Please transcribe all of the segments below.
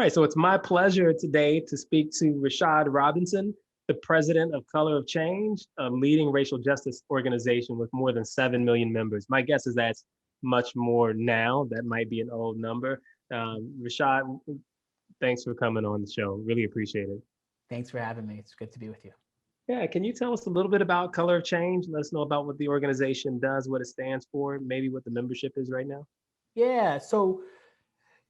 All right, so it's my pleasure today to speak to Rashad Robinson, the president of Color of Change, a leading racial justice organization with more than 7 million members. My guess is that's much more now. That might be an old number. Rashad, thanks for coming on the show. Really appreciate it. Thanks for having me. It's good to be with you. Yeah, can you tell us a little bit about Color of Change? Let us know about what the organization does, what it stands for, maybe what the membership is right now. Yeah.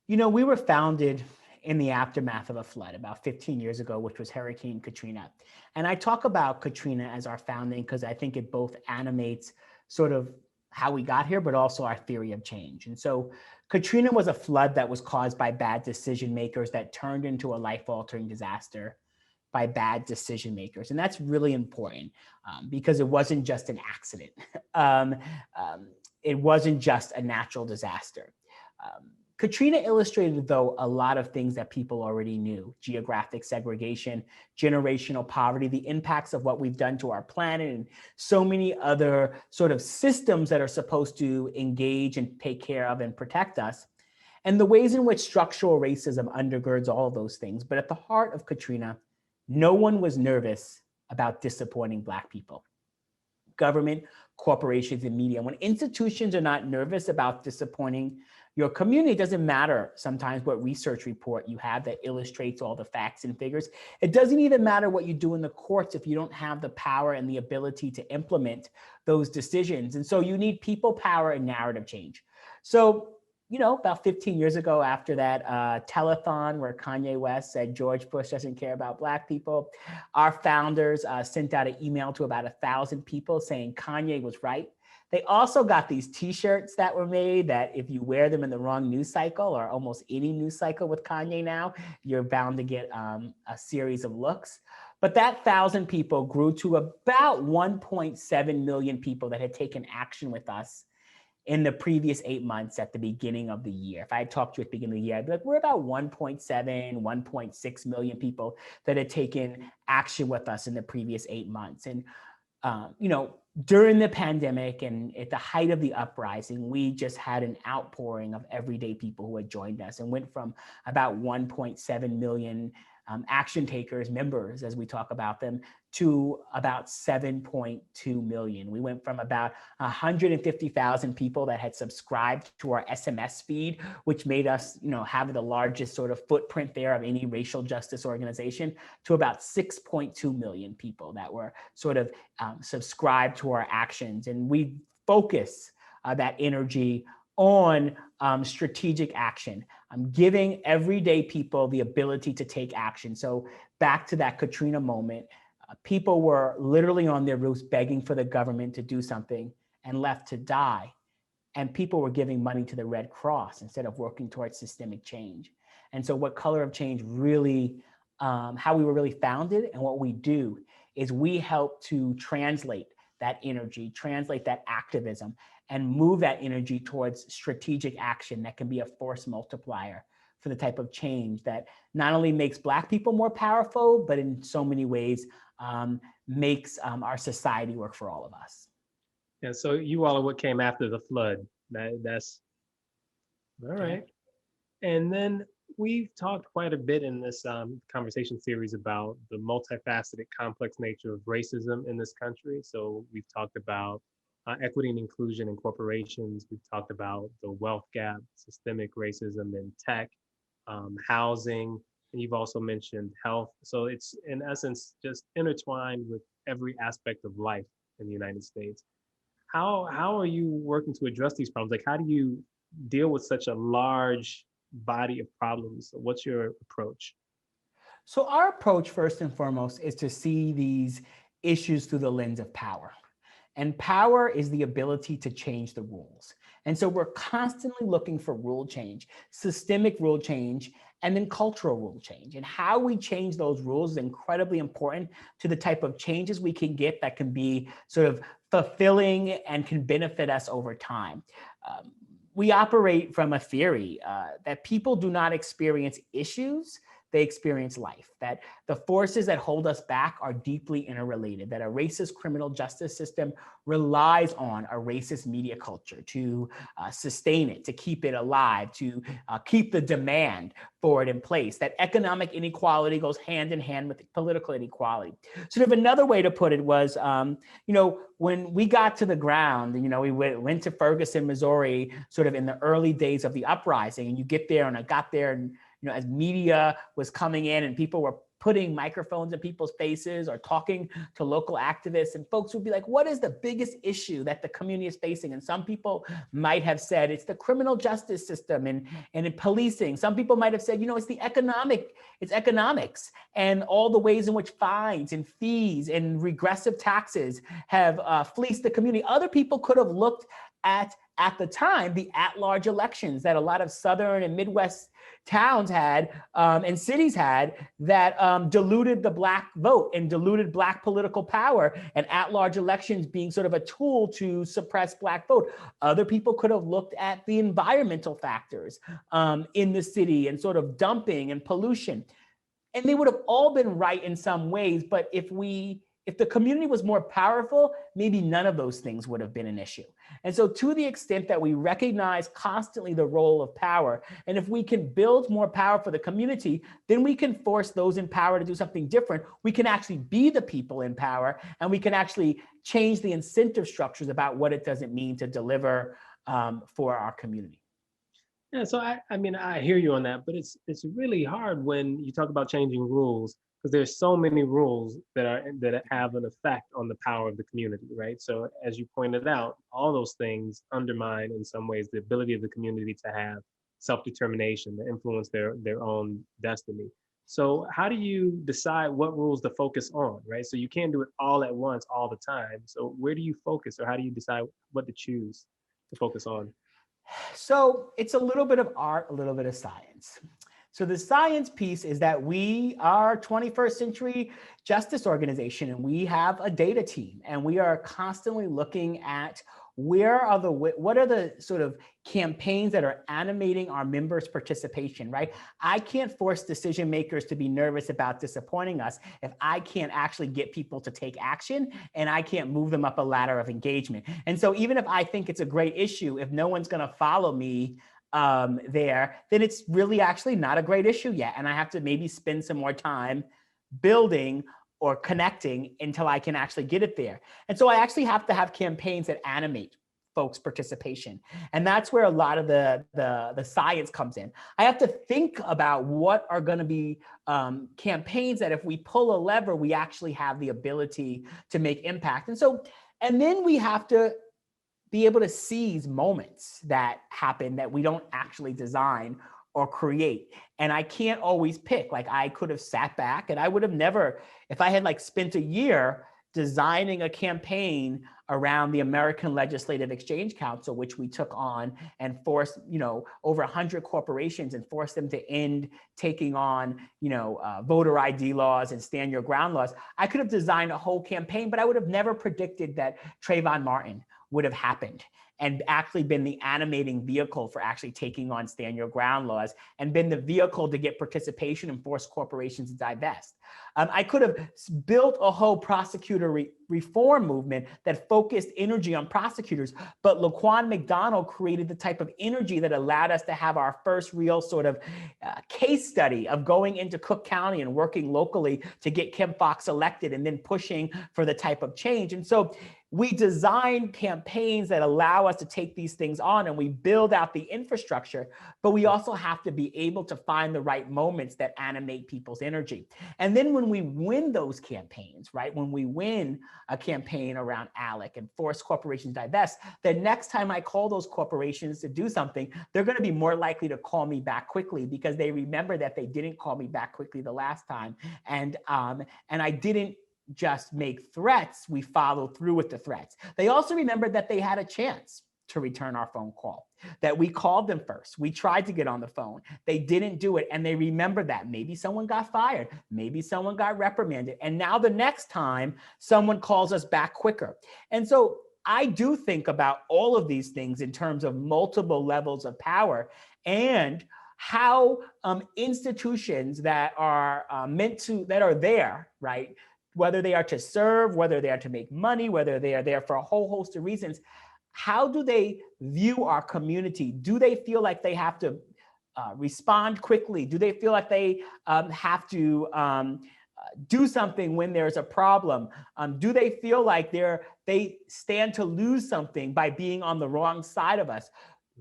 We were founded in the aftermath of a flood about 15 years ago, which was Hurricane Katrina. And I talk about Katrina as our founding because I think it both animates sort of how we got here, but also our theory of change. And so Katrina was a flood that was caused by bad decision makers that turned into a life-altering disaster by bad decision makers. And that's really important because it wasn't just an accident. um, it wasn't just a natural disaster. Katrina illustrated, though, a lot of things that people already knew: geographic segregation, generational poverty, the impacts of what we've done to our planet, and so many other sort of systems that are supposed to engage and take care of and protect us, and the ways in which structural racism undergirds all of those things. But at the heart of Katrina, no one was nervous about disappointing Black people. Government, corporations, and media. When institutions are not nervous about disappointing your community, it doesn't matter sometimes what research report you have that illustrates all the facts and figures. It doesn't even matter what you do in the courts if you don't have the power and the ability to implement those decisions. And so you need people power and narrative change. So, about 15 years ago, after that telethon where Kanye West said George Bush doesn't care about Black people, our founders sent out an email to about 1,000 people saying Kanye was right. They also got these T-shirts that were made that if you wear them in the wrong news cycle, or almost any news cycle with Kanye now, you're bound to get a series of looks. But that 1,000 people grew to about 1.7 million people that had taken action with us in the previous 8 months at the beginning of the year. If I had talked to you at the beginning of the year, I'd be like, we're about 1.7, 1.6 million people that had taken action with us in the previous 8 months. And, during the pandemic and at the height of the uprising, we just had an outpouring of everyday people who had joined us and went from about 1.7 million action takers, members, as we talk about them, to about 7.2 million. We went from about 150,000 people that had subscribed to our SMS feed, which made us, have the largest sort of footprint there of any racial justice organization, to about 6.2 million people that were sort of subscribed to our actions. And we focus that energy on strategic action. Giving everyday people the ability to take action. So back to that Katrina moment, people were literally on their roofs begging for the government to do something and left to die. And people were giving money to the Red Cross instead of working towards systemic change. And so what Color of Change really, how we were really founded and what we do is we help to translate that energy, translate that activism, and move that energy towards strategic action that can be a force multiplier for the type of change that not only makes Black people more powerful, but in so many ways makes our society work for all of us. Yeah, so you all are what came after the flood. That's all right. And then we've talked quite a bit in this conversation series about the multifaceted, complex nature of racism in this country. So we've talked about equity and inclusion in corporations. We've talked about the wealth gap, systemic racism in tech, housing, and you've also mentioned health. So it's in essence just intertwined with every aspect of life in the United States. How are you working to address these problems? Like, how do you deal with such a large body of problems? What's your approach? So our approach, first and foremost, is to see these issues through the lens of power. And power is the ability to change the rules. And so we're constantly looking for rule change, systemic rule change, and then cultural rule change. And how we change those rules is incredibly important to the type of changes we can get that can be sort of fulfilling and can benefit us over time. We operate from a theory that people do not experience issues, they experience life, that the forces that hold us back are deeply interrelated, that a racist criminal justice system relies on a racist media culture to sustain it, to keep it alive, to keep the demand for it in place, that economic inequality goes hand in hand with political inequality. Sort of another way to put it was, when we got to the ground, we went to Ferguson, Missouri, sort of in the early days of the uprising, and you get there, and I got there, and as media was coming in and people were putting microphones in people's faces or talking to local activists, and folks would be like, what is the biggest issue that the community is facing? And some people might have said it's the criminal justice system and in policing. Some people might have said, it's economics and all the ways in which fines and fees and regressive taxes have fleeced the community. Other people could have looked at the time, the at-large elections that a lot of Southern and Midwest towns had and cities had that diluted the Black vote and diluted Black political power, and at-large elections being sort of a tool to suppress Black vote. Other people could have looked at the environmental factors in the city and sort of dumping and pollution. And they would have all been right in some ways, but if the community was more powerful, maybe none of those things would have been an issue. And so to the extent that we recognize constantly the role of power, and if we can build more power for the community, then we can force those in power to do something different. We can actually be the people in power, and we can actually change the incentive structures about what it doesn't mean to deliver for our community. Yeah, so I hear you on that, but it's really hard when you talk about changing rules, because there's so many rules that have an effect on the power of the community, right? So as you pointed out, all those things undermine in some ways the ability of the community to have self-determination, to influence their own destiny. So how do you decide what rules to focus on, right? So you can't do it all at once, all the time. So where do you focus, or how do you decide what to choose to focus on? So it's a little bit of art, a little bit of science. So the science piece is that we are 21st century justice organization, and we have a data team, and we are constantly looking at what are the sort of campaigns that are animating our members' participation, right? I can't force decision makers to be nervous about disappointing us if I can't actually get people to take action, and I can't move them up a ladder of engagement. And so even if I think it's a great issue, if no one's gonna follow me then it's really actually not a great issue yet. And I have to maybe spend some more time building or connecting until I can actually get it there. And so I actually have to have campaigns that animate folks' participation. And that's where a lot of the science comes in. I have to think about what are going to be campaigns that if we pull a lever, we actually have the ability to make impact. And then we have to be able to seize moments that happen that we don't actually design or create. And I can't always pick. Like, I could have sat back, and I would have never, if I had spent a year designing a campaign around the American Legislative Exchange Council, which we took on and forced, over 100 corporations and forced them to end taking on, voter ID laws and stand your ground laws. I could have designed a whole campaign, but I would have never predicted that Trayvon Martin would have happened and actually been the animating vehicle for actually taking on stand your ground laws and been the vehicle to get participation and force corporations to divest. I could have built a whole prosecutor reform movement that focused energy on prosecutors, but Laquan McDonald created the type of energy that allowed us to have our first real sort of case study of going into Cook County and working locally to get Kim Foxx elected and then pushing for the type of change. And so we design campaigns that allow us to take these things on, and we build out the infrastructure, but we also have to be able to find the right moments that animate people's energy. And then when we win those campaigns, right, when we win a campaign around ALEC and force corporations to divest, the next time I call those corporations to do something, they're going to be more likely to call me back quickly because they remember that they didn't call me back quickly the last time. And I didn't just make threats, we followed through with the threats. They also remembered that they had a chance to return our phone call, that we called them first. We tried to get on the phone. They didn't do it. And they remembered that maybe someone got fired, maybe someone got reprimanded. And now the next time someone calls us back quicker. And so I do think about all of these things in terms of multiple levels of power and how institutions that are that are there, right? Whether they are to serve, whether they are to make money, whether they are there for a whole host of reasons, how do they view our community? Do they feel like they have to respond quickly? Do they feel like they have to do something when there's a problem? Do they feel like they stand to lose something by being on the wrong side of us?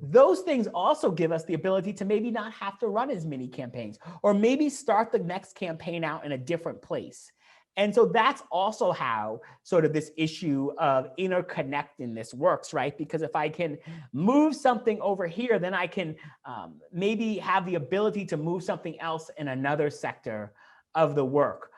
Those things also give us the ability to maybe not have to run as many campaigns, or maybe start the next campaign out in a different place. And so that's also how sort of this issue of interconnectedness works, right? Because if I can move something over here, then I can maybe have the ability to move something else in another sector of the work.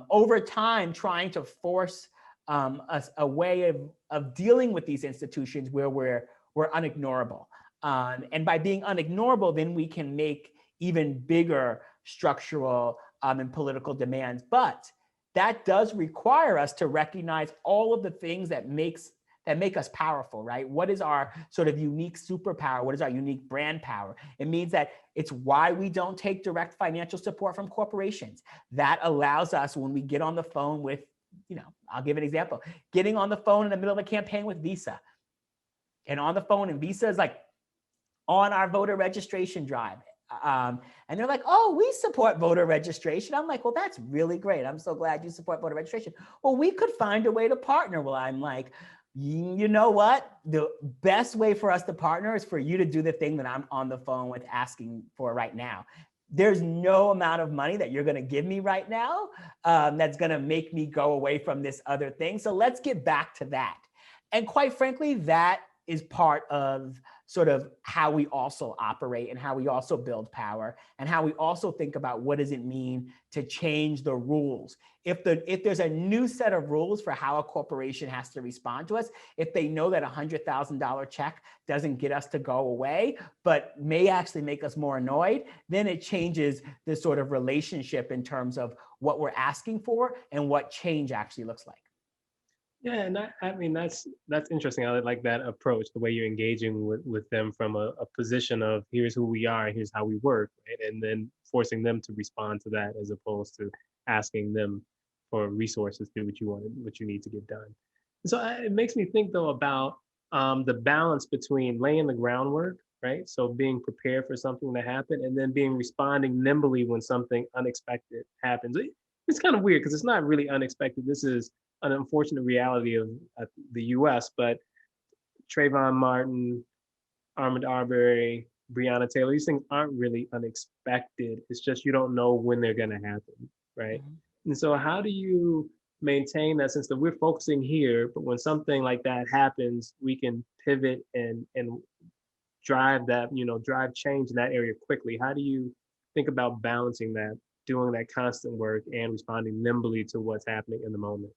Over time, trying to force a way of dealing with these institutions where we're unignorable. And by being unignorable, then we can make even bigger structural and political demands. But that does require us to recognize all of the things that make us powerful, right? What is our sort of unique superpower? What is our unique brand power? It means that it's why we don't take direct financial support from corporations. That allows us, when we get on the phone with, I'll give an example, getting on the phone in the middle of a campaign with Visa, and on the phone, and Visa is like on our voter registration drive. And they're like, oh, we support voter registration. I'm like, well, that's really great. I'm so glad you support voter registration. Well, we could find a way to partner. Well, I'm like, you know what? The best way for us to partner is for you to do the thing that I'm on the phone with asking for right now. There's no amount of money that you're going to give me right now that's going to make me go away from this other thing. So let's get back to that. And quite frankly, that is part of sort of how we also operate, and how we also build power, and how we also think about what does it mean to change the rules. If there's a new set of rules for how a corporation has to respond to us, if they know that $100,000 check doesn't get us to go away, but may actually make us more annoyed, then it changes the sort of relationship in terms of what we're asking for and what change actually looks like. Yeah, and I mean that's interesting. I like that approach, the way you're engaging with them from a position of here's who we are, here's how we work, right? And then forcing them to respond to that, as opposed to asking them for resources to do what you need to get done. So it makes me think though about the balance between laying the groundwork, right? So being prepared for something to happen, and then responding nimbly when something unexpected happens. It's kind of weird because it's not really unexpected. This is an unfortunate reality of the U.S., but Trayvon Martin, Ahmaud Arbery, Breonna Taylor, these things aren't really unexpected. It's just you don't know when they're going to happen, right? Mm-hmm. And so how do you maintain that sense that we're focusing here, but when something like that happens, we can pivot and drive that, drive change in that area quickly? How do you think about balancing that, doing that constant work and responding nimbly to what's happening in the moment?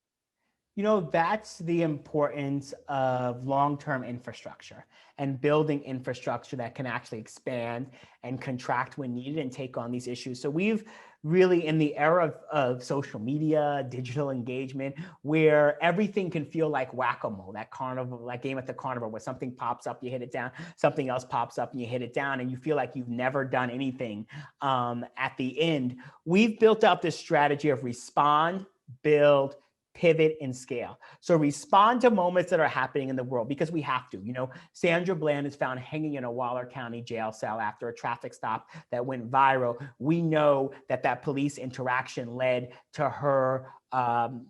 That's the importance of long-term infrastructure and building infrastructure that can actually expand and contract when needed and take on these issues. So we've really, in the era of social media, digital engagement, where everything can feel like whack-a-mole, that carnival, that game at the carnival where something pops up, you hit it down, something else pops up and you hit it down, and you feel like you've never done anything at the end. We've built up this strategy of respond, build, pivot, and scale. So respond to moments that are happening in the world, because we have to. Sandra Bland is found hanging in a Waller County jail cell after a traffic stop that went viral. We know that police interaction led to her, not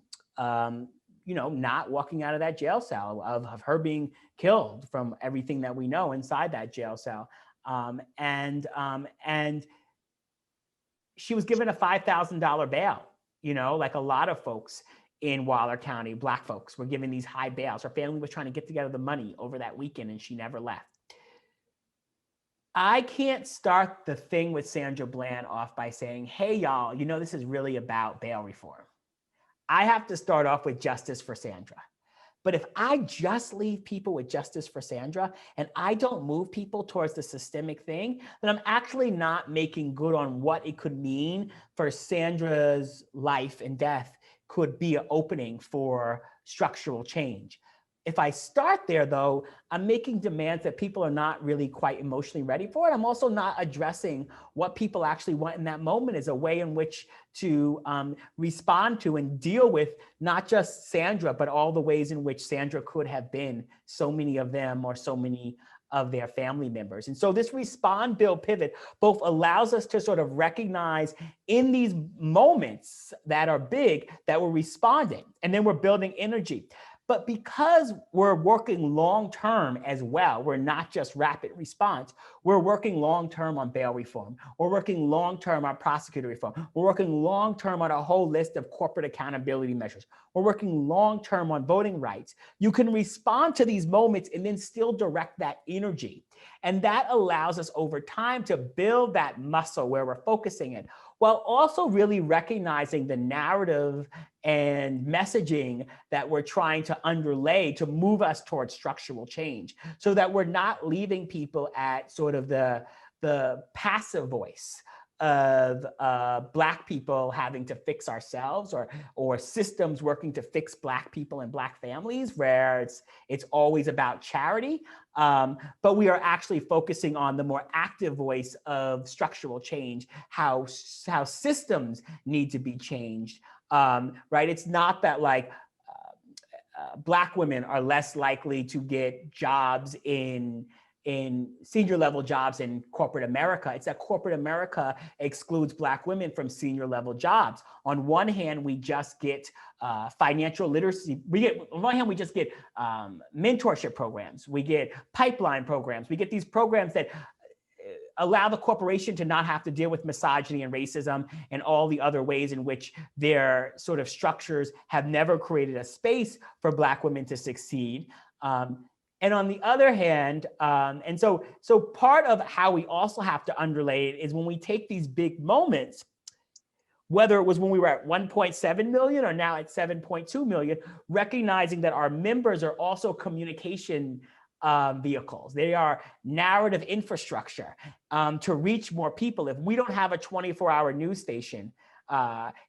walking out of that jail cell, of her being killed, from everything that we know inside that jail cell. And she was given a $5,000 bail. Like a lot of folks in Waller County, Black folks were given these high bails. Her family was trying to get together the money over that weekend, and she never left. I can't start the thing with Sandra Bland off by saying, hey, y'all, this is really about bail reform. I have to start off with justice for Sandra. But if I just leave people with justice for Sandra and I don't move people towards the systemic thing, then I'm actually not making good on what it could mean for Sandra's life and death could be an opening for structural change. if I start there, though, I'm making demands that people are not really quite emotionally ready for. And I'm also not addressing what people actually want in that moment as a way in which to respond to and deal with not just Sandra, but all the ways in which Sandra could have been so many of them or so many of their family members. And so this respond, build, pivot both allows us to sort of recognize in these moments that are big that we're responding, and then we're building energy. But because we're working long-term as well, we're not just rapid response, we're working long-term on bail reform, we're working long-term on prosecutor reform, we're working long-term on a whole list of corporate accountability measures, we're working long-term on voting rights. You can respond to these moments and then still direct that energy. And that allows us over time to build that muscle where we're focusing it, while also really recognizing the narrative and messaging that we're trying to underlay to move us towards structural change, so that we're not leaving people at sort of the passive voice of Black people having to fix ourselves, or systems working to fix Black people and Black families, where it's always about charity. But we are actually focusing on the more active voice of structural change, how systems need to be changed, right? It's not that like Black women are less likely to get jobs in senior level jobs in corporate America. It's that corporate America excludes Black women from senior level jobs. On one hand, we just get financial literacy. On one hand, we just get mentorship programs. We get pipeline programs. We get these programs that allow the corporation to not have to deal with misogyny and racism and all the other ways in which their sort of structures have never created a space for Black women to succeed. And on the other hand, and so part of how we also have to underlay it is when we take these big moments, whether it was when we were at 1.7 million or now at 7.2 million, recognizing that our members are also communication vehicles. They are narrative infrastructure to reach more people. If we don't have a 24-hour news station,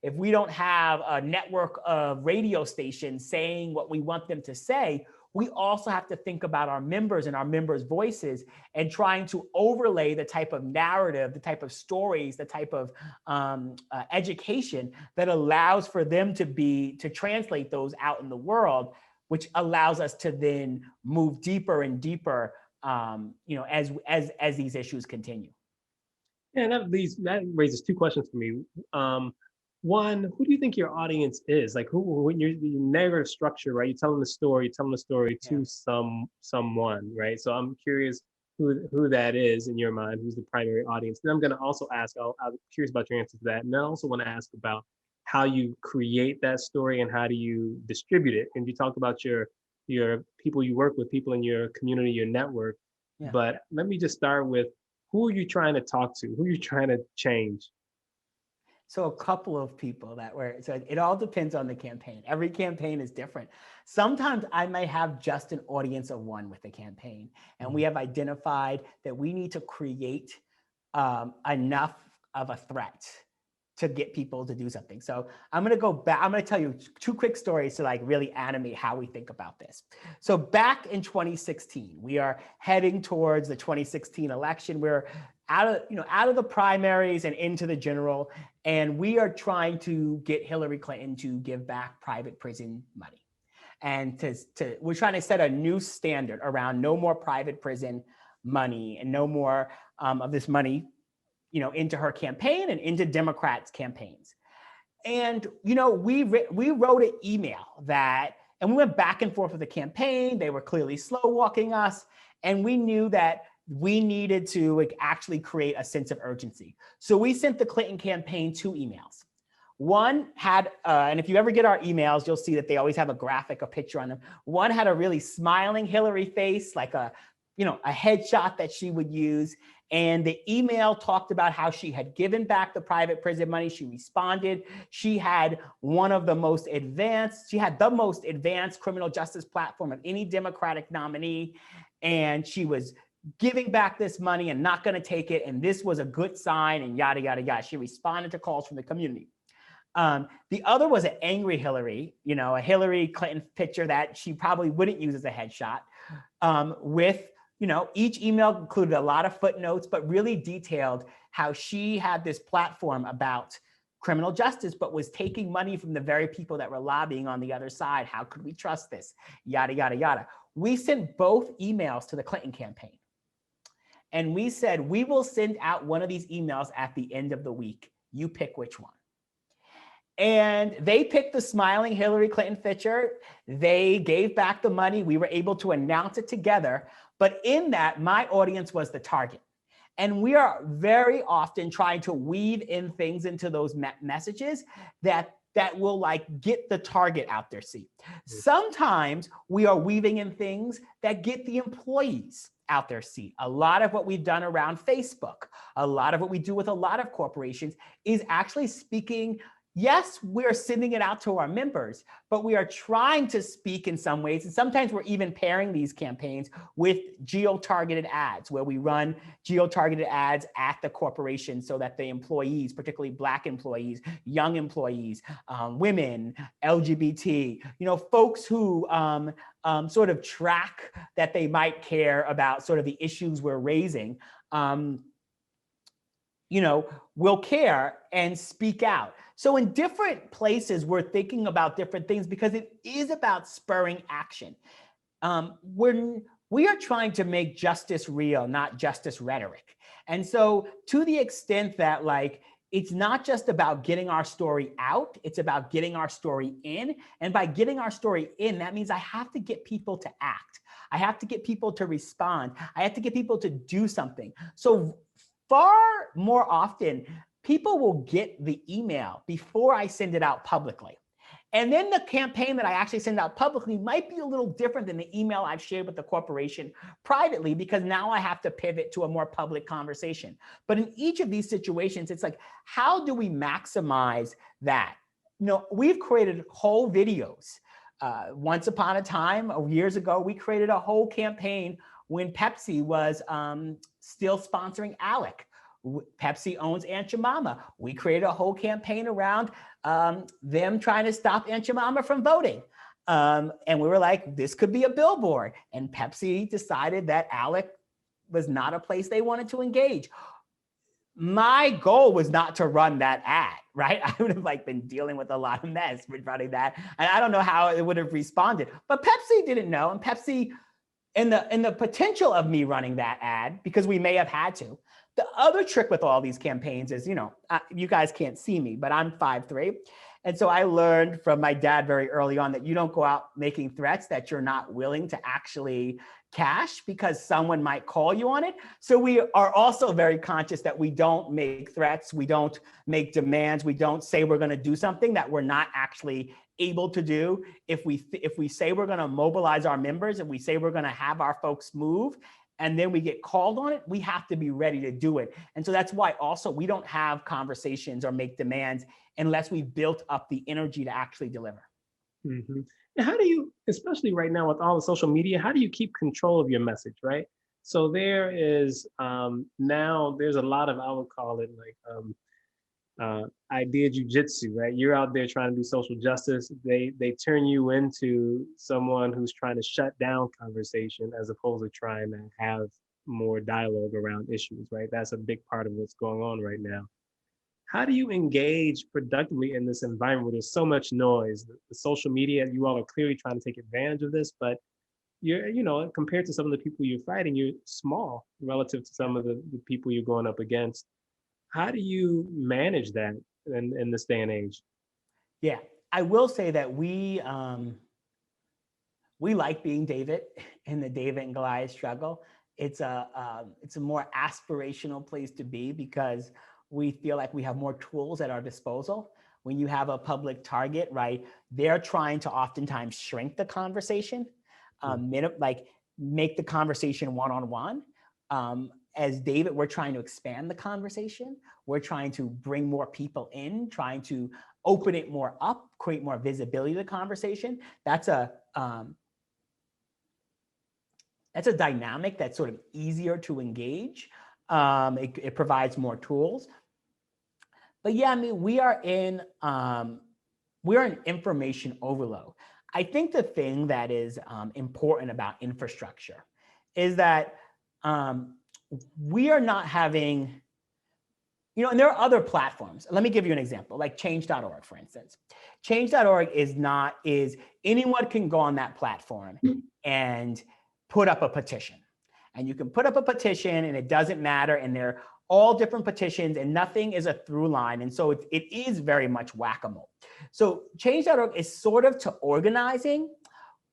if we don't have a network of radio stations saying what we want them to say, we also have to think about our members and our members' voices and trying to overlay the type of narrative, the type of stories, the type of education that allows for them to translate those out in the world, which allows us to then move deeper and deeper, as these issues continue. Yeah, and that raises two questions for me. One, who do you think your audience is? Like, who when your narrative structure, right? You're telling the story to someone, right? So I'm curious who that is in your mind, who's the primary audience. Then I'm going to also ask, I'm curious about your answer to that. And then I also want to ask about how you create that story and how do you distribute it. And you talk about your people you work with, people in your community, your network. Yeah. But let me just start with, who are you trying to talk to? Who are you trying to change? So a couple of people so it all depends on the campaign. Every campaign is different. Sometimes I may have just an audience of one with the campaign, and we have identified that we need to create enough of a threat to get people to do something. So I'm going to go back. I'm going to tell you two quick stories to like really animate how we think about this. So back in 2016, we are heading towards the 2016 election. We're out of the primaries and into the general, and we are trying to get Hillary Clinton to give back private prison money. And we're trying to set a new standard around no more private prison money and no more of this money into her campaign and into Democrats' campaigns. And, we wrote an email and we went back and forth with the campaign. They were clearly slow walking us. And we knew that we needed to actually create a sense of urgency. So we sent the Clinton campaign 2 emails. One had, and if you ever get our emails, you'll see that they always have a graphic, a picture on them. One had a really smiling Hillary face, like a headshot that she would use. And the email talked about how she had given back the private prison money. She responded. She had the most advanced criminal justice platform of any Democratic nominee. And she was giving back this money and not going to take it. And this was a good sign and yada, yada, yada. She responded to calls from the community. The other was an angry Hillary, a Hillary Clinton picture that she probably wouldn't use as a headshot, with, each email included a lot of footnotes, but really detailed how she had this platform about criminal justice, but was taking money from the very people that were lobbying on the other side. How could we trust this? Yada, yada, yada. We sent both emails to the Clinton campaign. And we said, we will send out one of these emails at the end of the week. You pick which one. And they picked the smiling Hillary Clinton picture. They gave back the money. We were able to announce it together. But in that, my audience was the target. And we are very often trying to weave in things into those messages that will like get the target out their seat. Sometimes we are weaving in things that get the employees out their seat. A lot of what we've done around Facebook, a lot of what we do with a lot of corporations is actually speaking. Yes, we're sending it out to our members, but we are trying to speak in some ways. And sometimes we're even pairing these campaigns with geo-targeted ads, where we run geo-targeted ads at the corporation so that the employees, particularly Black employees, young employees, women, LGBT, folks who sort of track that they might care about sort of the issues we're raising, will care and speak out. So in different places, we're thinking about different things because it is about spurring action. We are trying to make justice real, not justice rhetoric. And so to the extent that it's not just about getting our story out, it's about getting our story in. And by getting our story in, that means I have to get people to act. I have to get people to respond. I have to get people to do something. So far more often, people will get the email before I send it out publicly. And then the campaign that I actually send out publicly might be a little different than the email I've shared with the corporation privately, because now I have to pivot to a more public conversation. But in each of these situations, it's like, how do we maximize that? We've created whole videos. Once upon a time, years ago, we created a whole campaign when Pepsi was still sponsoring ALEC. Pepsi owns Aunt Jemima. We created a whole campaign around them trying to stop Aunt Jemima from voting. And we were like, this could be a billboard. And Pepsi decided that ALEC was not a place they wanted to engage. My goal was not to run that ad, right? I would have been dealing with a lot of mess with running that. And I don't know how it would have responded. But Pepsi didn't know. And Pepsi, in the potential of me running that ad, because we may have had to. The other trick with all these campaigns is, you guys can't see me, but I'm 5'3". And so I learned from my dad very early on that you don't go out making threats that you're not willing to actually cash, because someone might call you on it. So we are also very conscious that we don't make threats, we don't make demands, we don't say we're going to do something that we're not actually able to do. If we say we're going to mobilize our members, and we say we're going to have our folks move, and then we get called on it, we have to be ready to do it. And so that's why also we don't have conversations or make demands unless we've built up the energy to actually deliver. Mm-hmm. And how do you, especially right now with all the social media, how do you keep control of your message, right? So there is now there's a lot of, I would call it idea jujitsu, right? You're out there trying to do social justice. They turn you into someone who's trying to shut down conversation as opposed to trying to have more dialogue around issues, right? That's a big part of what's going on right now. How do you engage productively in this environment where there's so much noise? The social media, you all are clearly trying to take advantage of this, but you're, compared to some of the people you're fighting, you're small relative to some of the people you're going up against. How do you manage that in this day and age? Yeah, I will say that we like being David in the David and Goliath struggle. It's a more aspirational place to be because we feel like we have more tools at our disposal. When you have a public target, right, they're trying to oftentimes shrink the conversation, make the conversation one-on-one. As David, we're trying to expand the conversation. We're trying to bring more people in, trying to open it more up, create more visibility to the conversation. That's a dynamic that's sort of easier to engage. It provides more tools. But yeah, I mean, we're in information overload. I think the thing that is important about infrastructure is that we are not having, and there are other platforms. Let me give you an example, like change.org, for instance. Change.org is anyone can go on that platform and put up a petition. And you can put up a petition and it doesn't matter. And they're all different petitions and nothing is a through line. And so it is very much whack-a-mole. So change.org is sort of to organizing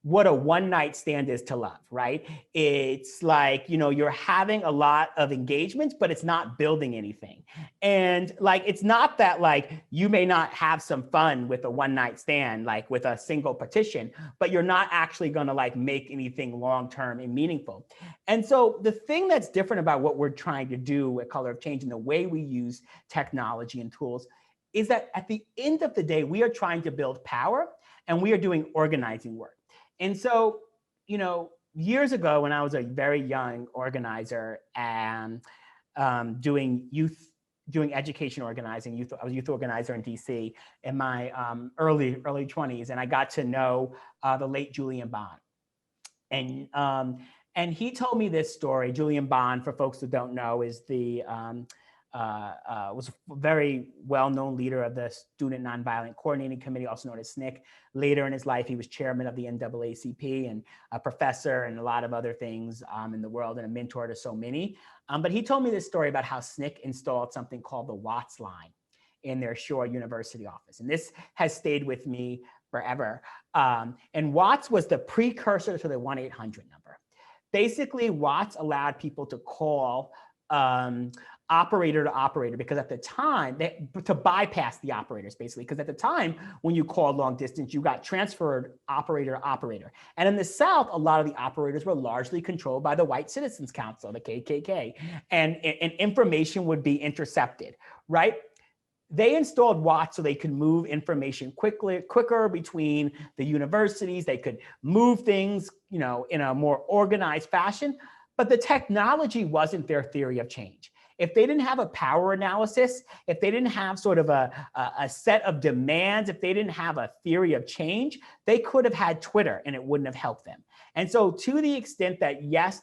what a one night stand is to love, right? It's like, you're having a lot of engagements, but it's not building anything. And like, it's not that like, you may not have some fun with a one night stand, like with a single petition, but you're not actually gonna like make anything long-term and meaningful. And so the thing that's different about what we're trying to do at Color of Change and the way we use technology and tools is that at the end of the day, we are trying to build power and we are doing organizing work. And so, years ago when I was a very young organizer and doing education organizing, I was a youth organizer in DC in my early 20s, and I got to know the late Julian Bond. And he told me this story. Julian Bond, for folks who don't know, is was a very well-known leader of the Student Nonviolent Coordinating Committee, also known as SNCC. Later in his life, he was chairman of the NAACP and a professor and a lot of other things in the world and a mentor to so many. But he told me this story about how SNCC installed something called the Watts line in their Shore University office. And this has stayed with me forever. And Watts was the precursor to the 1-800 number. Basically, Watts allowed people to call operator to operator, because at the time, to bypass the operators, basically, because at the time, when you called long distance, you got transferred operator to operator. And in the South, a lot of the operators were largely controlled by the White Citizens Council, the KKK, and information would be intercepted, right? They installed Watts so they could move information quicker between the universities. They could move things, in a more organized fashion, but the technology wasn't their theory of change. If they didn't have a power analysis, if they didn't have sort of a set of demands, if they didn't have a theory of change, they could have had Twitter and it wouldn't have helped them. And so to the extent that, yes,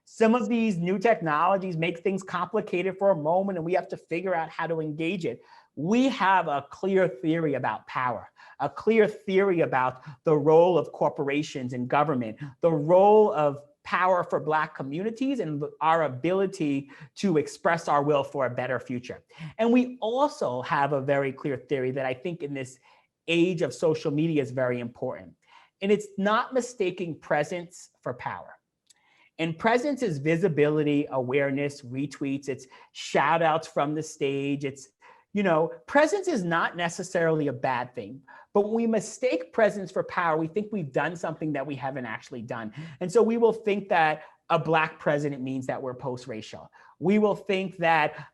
some of these new technologies make things complicated for a moment and we have to figure out how to engage it, we have a clear theory about power, a clear theory about the role of corporations and government, the role of power for Black communities and our ability to express our will for a better future. And we also have a very clear theory that I think in this age of social media is very important. And it's not mistaking presence for power. And presence is visibility, awareness, retweets, it's shout outs from the stage. It's, presence is not necessarily a bad thing. But when we mistake presence for power, we think we've done something that we haven't actually done. And so we will think that a Black president means that we're post-racial. We will think that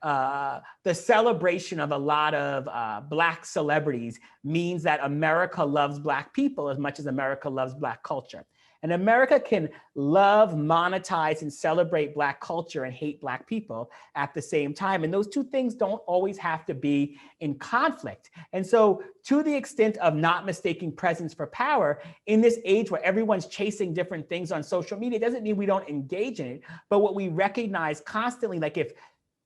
the celebration of a lot of Black celebrities means that America loves Black people as much as America loves Black culture. And America can love, monetize, and celebrate Black culture and hate Black people at the same time. And those two things don't always have to be in conflict. And so to the extent of not mistaking presence for power, in this age where everyone's chasing different things on social media, it doesn't mean we don't engage in it. But what we recognize constantly, like if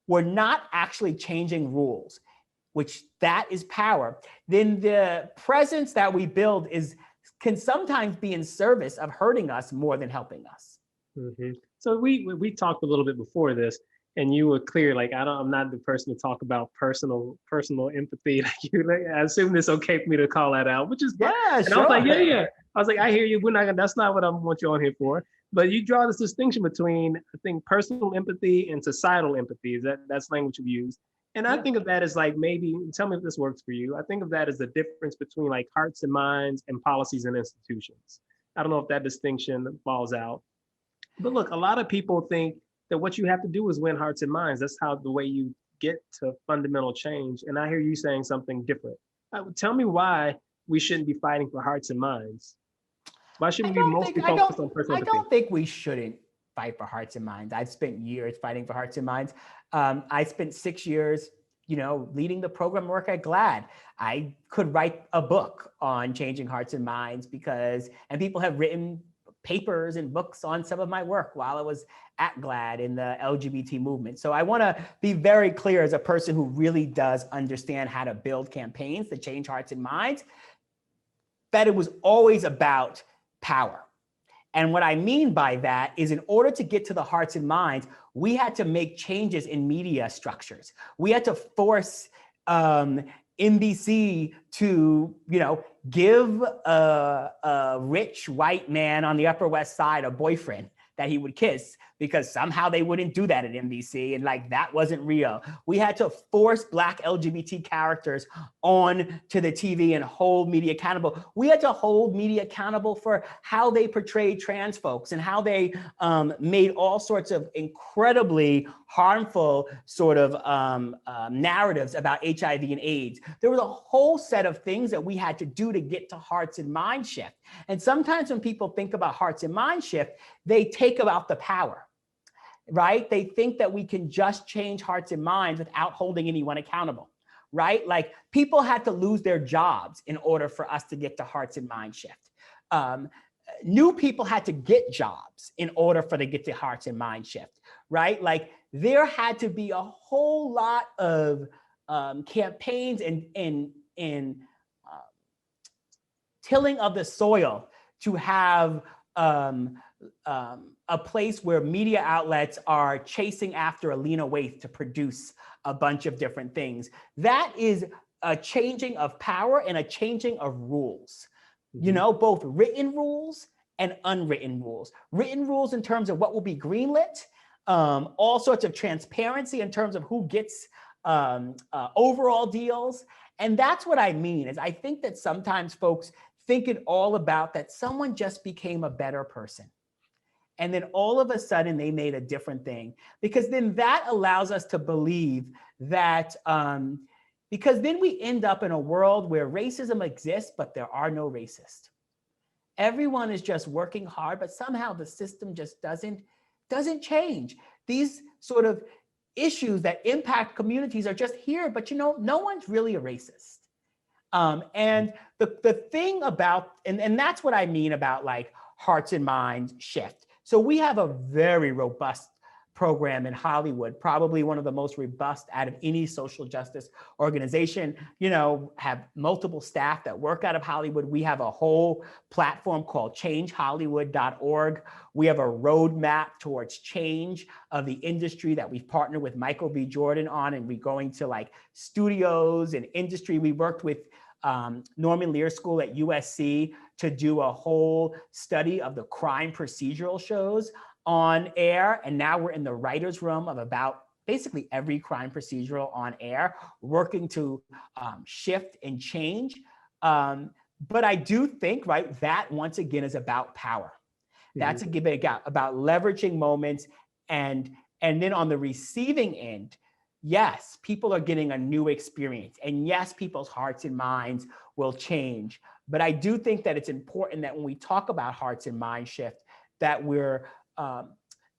we're not actually changing rules, which that is power, then the presence that we build can sometimes be in service of hurting us more than helping us. Mm-hmm. So we talked a little bit before this, and you were clear, like I'm not the person to talk about personal empathy. I assume it's okay for me to call that out, which is fine. Yeah, and sure. I was like, yeah. I was like, I hear you. That's not what I want you on here for. But you draw this distinction between, I think, personal empathy and societal empathy. That's language you use. And I think of that as like, maybe, tell me if this works for you. I think of that as the difference between like hearts and minds and policies and institutions. I don't know if that distinction falls out. But look, a lot of people think that what you have to do is win hearts and minds. That's the way you get to fundamental change. And I hear you saying something different. Tell me why we shouldn't be fighting for hearts and minds. Why shouldn't we mostly focus on personal empathy? I don't think we shouldn't fight for hearts and minds. I've spent years fighting for hearts and minds. I spent 6 years leading the program work at GLAD, I could write a book on changing hearts and minds and people have written papers and books on some of my work while I was at GLAD in the LGBT movement. So I want to be very clear as a person who really does understand how to build campaigns to change hearts and minds, that it was always about power. And what I mean by that is, in order to get to the hearts and minds, we had to make changes in media structures. We had to force NBC to, give a rich white man on the Upper West Side a boyfriend that he would kiss, because somehow they wouldn't do that at NBC, and that wasn't real. We had to force Black LGBT characters on to the TV and hold media accountable. We had to hold media accountable for how they portrayed trans folks and how they made all sorts of incredibly harmful sort of narratives about HIV and AIDS. There was a whole set of things that we had to do to get to hearts and mind shift. And sometimes when people think about hearts and mind shift, they take about the power, right? They think that we can just change hearts and minds without holding anyone accountable, right? Like, people had to lose their jobs in order for us to get to hearts and mind shift. New people had to get jobs in order for to get to hearts and mind shift, right? Like, there had to be a whole lot of campaigns and tilling of the soil to have a place where media outlets are chasing after a Lena Waithe to produce a bunch of different things. That is a changing of power and a changing of rules, both written rules and unwritten rules. Written rules in terms of what will be greenlit, all sorts of transparency in terms of who gets overall deals. And that's what I mean, is I think that sometimes folks think it all about that someone just became a better person. And then all of a sudden they made a different thing, because then that allows us to believe that, because then we end up in a world where racism exists, but there are no racists. Everyone is just working hard, but somehow the system just doesn't change. These sort of issues that impact communities are just here, but no one's really a racist. And the thing about, and that's what I mean about hearts and minds shift. So we have a very robust program in Hollywood, probably one of the most robust out of any social justice organization, have multiple staff that work out of Hollywood. We have a whole platform called changehollywood.org. We have a roadmap towards change of the industry that we've partnered with Michael B. Jordan on, and we're going to studios and industry. We worked with Norman Lear School at USC to do a whole study of the crime procedural shows on air. And now we're in the writer's room of about basically every crime procedural on air, working to shift and change. But I do think, right, that once again is about power. That's about leveraging moments. And then on the receiving end, yes, people are getting a new experience. And yes, people's hearts and minds will change. But I do think that it's important that when we talk about hearts and mind shift, that we're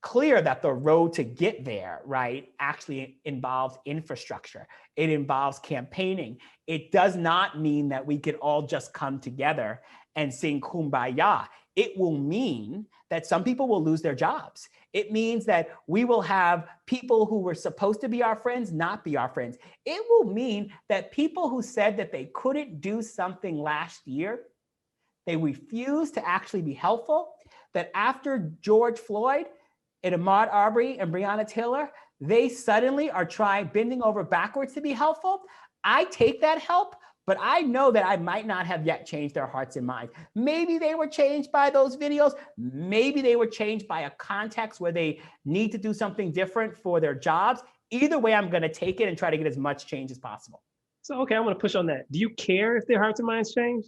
clear that the road to get there, right, actually involves infrastructure. It involves campaigning. It does not mean that we can all just come together and sing Kumbaya. It will mean that some people will lose their jobs. It means that we will have people who were supposed to be our friends not be our friends. It will mean that people who said that they couldn't do something last year, they refused to actually be helpful, that after George Floyd and Ahmaud Arbery and Breonna Taylor, they suddenly are bending over backwards to be helpful. I take that help, but I know that I might not have yet changed their hearts and minds. Maybe they were changed by those videos. Maybe they were changed by a context where they need to do something different for their jobs. Either way, I'm gonna take it and try to get as much change as possible. So, okay, I'm gonna push on that. Do you care if their hearts and minds change?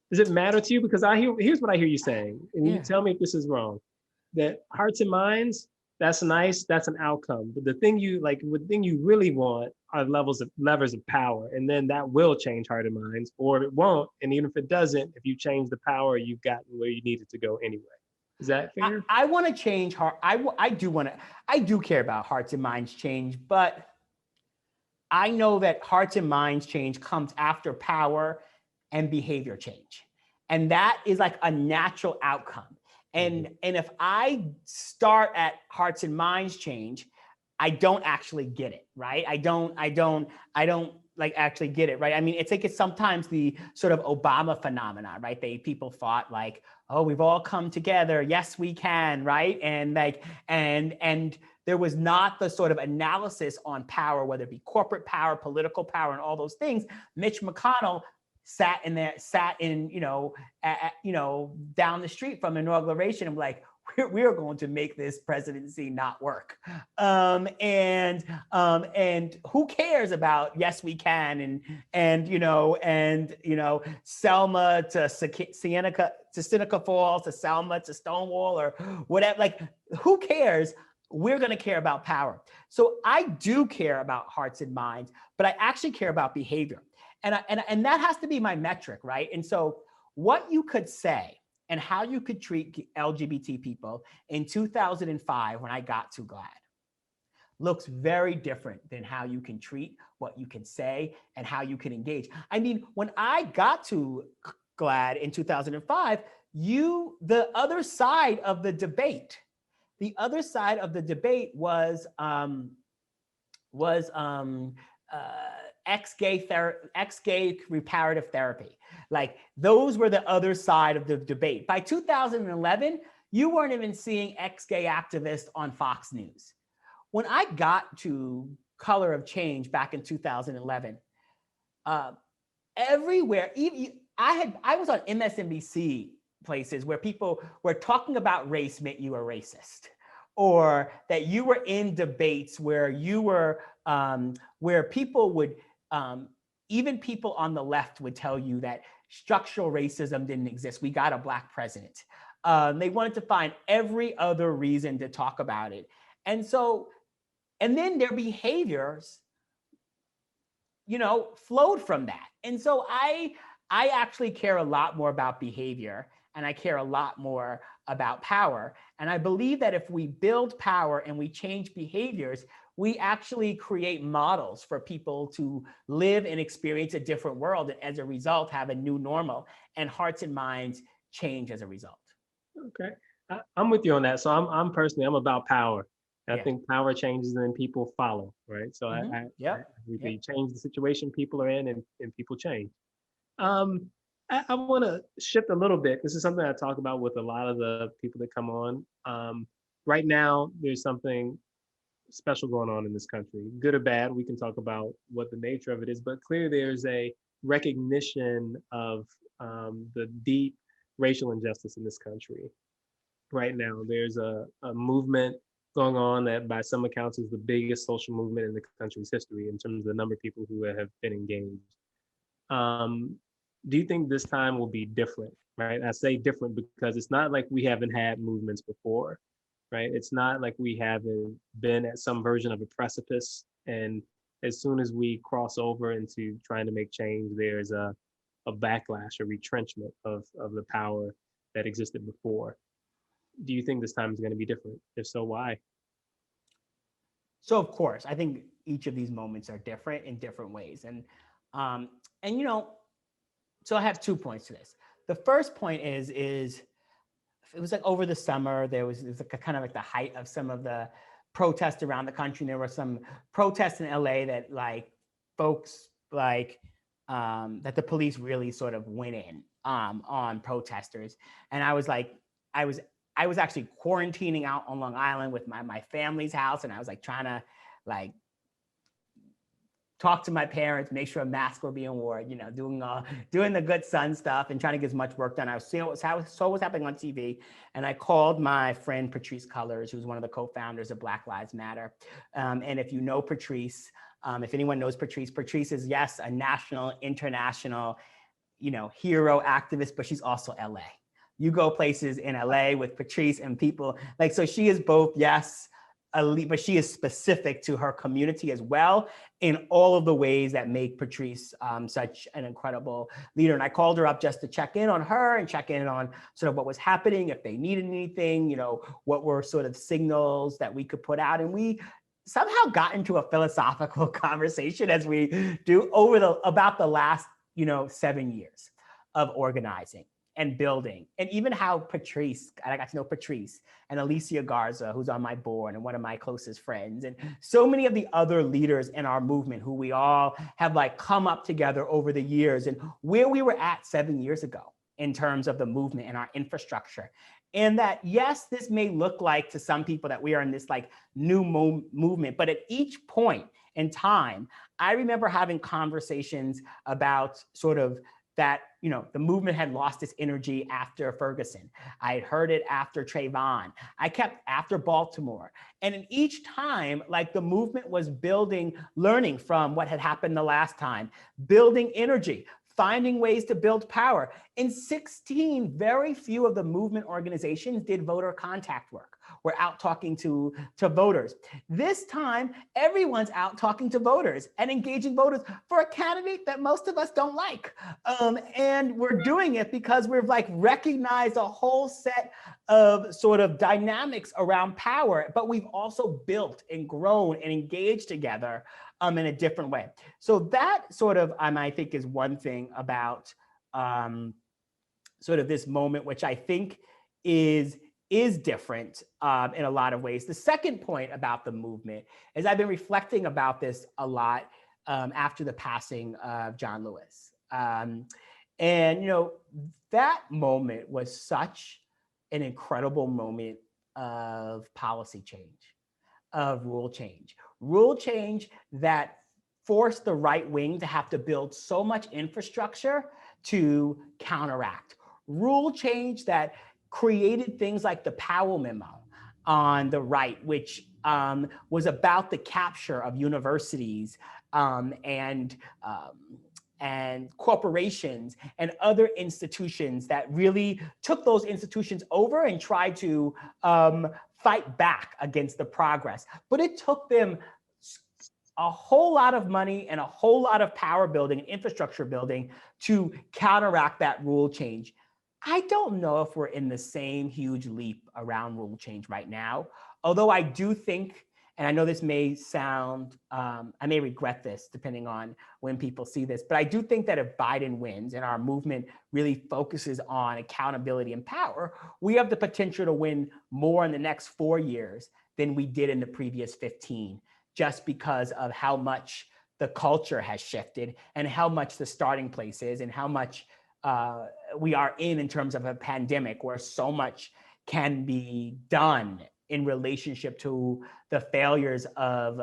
Does it matter to you? Because here's what I hear you saying, and you tell me if this is wrong. That hearts and minds, that's nice, that's an outcome. But the thing you really want are levers of power, and then that will change heart and minds, or it won't. And even if it doesn't, if you change the power, you've gotten where you needed to go anyway. Is that fair? I want to change I do care about hearts and minds change, but I know that hearts and minds change comes after power and behavior change. And that is like a natural outcome. And if I start at hearts and minds change, I don't actually get it, right? I don't like actually get it, right? I mean, it's like it's sometimes the sort of Obama phenomenon, right? People thought like, oh, we've all come together, yes, we can, right? And like, and there was not the sort of analysis on power, whether it be corporate power, political power, and all those things. Mitch McConnell sat in, down the street from inauguration and like, we are going to make this presidency not work. And who cares about yes, we can, and Selma to Seneca Falls, to Selma to Stonewall, or whatever, like, who cares? We're going to care about power. So I do care about hearts and minds, but I actually care about behavior. And that has to be my metric, right? And so what you could say and how you could treat LGBT people in 2005 when I got to GLAAD looks very different than how you can treat, what you can say, and how you can engage. I mean, when I got to GLAAD in 2005, the other side of the debate was ex-gay reparative therapy. Like, those were the other side of the debate. By 2011, you weren't even seeing ex-gay activists on Fox News. When I got to Color of Change back in 2011, everywhere, I was on MSNBC places where people were talking about race meant you were racist, or that you were in debates where you were, where people would, even people on the left would tell you that structural racism didn't exist. We got a Black president. They wanted to find every other reason to talk about it. And so, and then their behaviors, flowed from that. And so I actually care a lot more about behavior, and I care a lot more about power. And I believe that if we build power and we change behaviors, we actually create models for people to live and experience a different world, and as a result, have a new normal, and hearts and minds change as a result. Okay, I'm with you on that. So I'm personally, I'm about power. I Yeah. think power changes and then people follow, right? So we change the situation people are in, and people change. I want to shift a little bit. This is something I talk about with a lot of the people that come on. Right now, there's something special going on in this country, good or bad. We can talk about what the nature of it is, but clearly there's a recognition of the deep racial injustice in this country. Right now, there's a movement going on that by some accounts is the biggest social movement in the country's history in terms of the number of people who have been engaged. Do you think this time will be different, right? I say different because it's not like we haven't had movements before, right? It's not like we haven't been at some version of a precipice, and as soon as we cross over into trying to make change, there's a backlash, a retrenchment of the power that existed before. Do you think this time is going to be different? If so, why? So of course, I think each of these moments are different in different ways. And so I have 2 points to this. The first point is it was like over the summer, it was like a kind of like the height of some of the protests around the country. And there were some protests in LA that like folks like that the police really sort of went in on protesters. And I was actually quarantining out on Long Island with my family's house, and I was like trying to like talk to my parents, make sure masks were being worn, doing the good son stuff and trying to get as much work done. I was seeing what was happening on TV, and I called my friend Patrisse Cullors, who's one of the co-founders of Black Lives Matter. And if you know Patrisse, if anyone knows Patrisse is, yes, a national, international, hero activist, but she's also LA. You go places in LA with Patrisse and people like, so she is both, yes, elite, but she is specific to her community as well in all of the ways that make Patrisse such an incredible leader. And I called her up just to check in on her and check in on sort of what was happening, if they needed anything, what were sort of signals that we could put out. And we somehow got into a philosophical conversation as we do about the last, 7 years of organizing and building, and even how Patrice, and I got to know Patrice and Alicia Garza, who's on my board and one of my closest friends, and so many of the other leaders in our movement who we all have like come up together over the years, and where we were at 7 years ago in terms of the movement and our infrastructure. And that, yes, this may look like to some people that we are in this like new movement, but at each point in time, I remember having conversations about sort of that, the movement had lost its energy after Ferguson. I had heard it after Trayvon. I kept after Baltimore. And in each time, like the movement was building, learning from what had happened the last time, building energy, finding ways to build power. In 16, very few of the movement organizations did voter contact work. We're out talking to voters. This time, everyone's out talking to voters and engaging voters for a candidate that most of us don't like. And we're doing it because we've like recognized a whole set of sort of dynamics around power, but we've also built and grown and engaged together in a different way. So that sort of, I think, is one thing about sort of this moment, which I think is different in a lot of ways. The second point about the movement is I've been reflecting about this a lot after the passing of John Lewis. And, that moment was such an incredible moment of policy change, of rule change that forced the right wing to have to build so much infrastructure to counteract, rule change that created things like the Powell memo on the right, which was about the capture of universities and corporations and other institutions that really took those institutions over and tried to fight back against the progress. But it took them a whole lot of money and a whole lot of power building and infrastructure building to counteract that rule change. I don't know if we're in the same huge leap around rule change right now, although I do think, and I know this may sound, I may regret this depending on when people see this, but I do think that if Biden wins and our movement really focuses on accountability and power, we have the potential to win more in the next 4 years than we did in the previous 15, just because of how much the culture has shifted and how much the starting place is and how much we are in terms of a pandemic where so much can be done in relationship to the failures of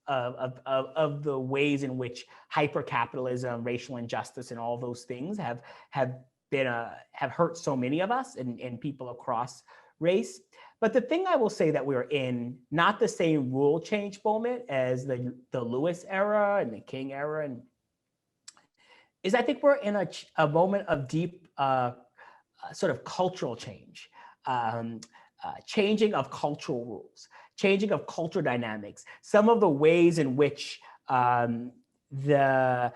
the ways in which hypercapitalism, racial injustice, and all those things have hurt so many of us and people across race. But the thing I will say that we're in, not the same rule change moment as the Lewis era and the King era, and is I think we're in a moment of deep sort of cultural change, changing of cultural rules, changing of cultural dynamics, some of the ways in which the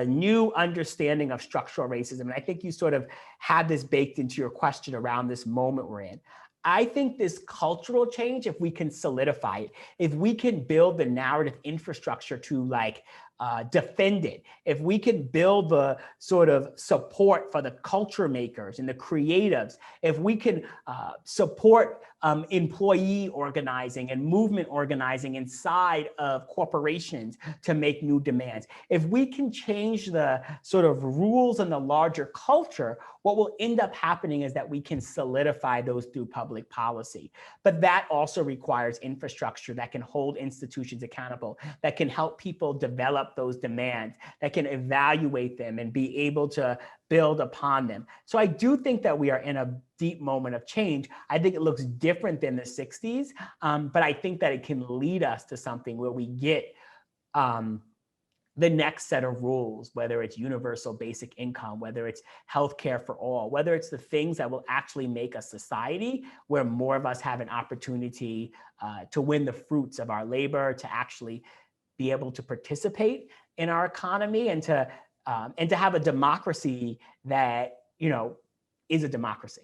new understanding of structural racism, and I think you sort of had this baked into your question around this moment we're in. I think this cultural change, if we can solidify it, if we can build the narrative infrastructure to like defend it, if we can build the sort of support for the culture makers and the creatives, if we can support employee organizing and movement organizing inside of corporations to make new demands, if we can change the sort of rules and the larger culture, what will end up happening is that we can solidify those through public policy. But that also requires infrastructure that can hold institutions accountable, that can help people develop those demands, that can evaluate them and be able to build upon them. So I do think that we are in a deep moment of change. I think it looks different than the 60s, but I think that it can lead us to something where we get the next set of rules, whether it's universal basic income, whether it's healthcare for all, whether it's the things that will actually make a society where more of us have an opportunity to win the fruits of our labor, to actually be able to participate in our economy, and to have a democracy that, is a democracy.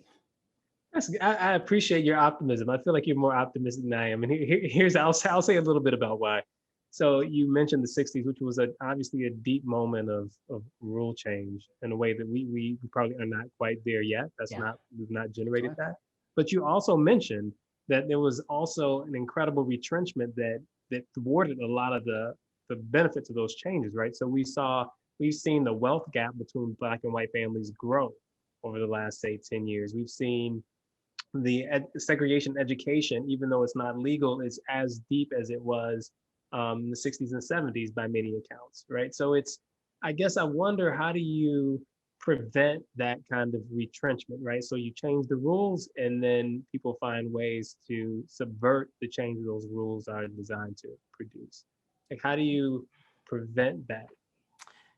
I appreciate your optimism. I feel like you're more optimistic than I am. And here's, I'll say a little bit about why. So you mentioned the 60s, which was obviously a deep moment of rule change in a way that we probably are not quite there yet. Yeah, We've not generated sure. that. But you also mentioned that there was also an incredible retrenchment that thwarted a lot of the benefits of those changes, right? So we've seen the wealth gap between Black and white families grow over the last, say, 10 years. We've seen the segregation education, even though it's not legal, is as deep as it was in the 60s and 70s by many accounts, right? So I guess I wonder, how do you prevent that kind of retrenchment, right? So you change the rules and then people find ways to subvert the change those rules are designed to produce. Like, how do you prevent that?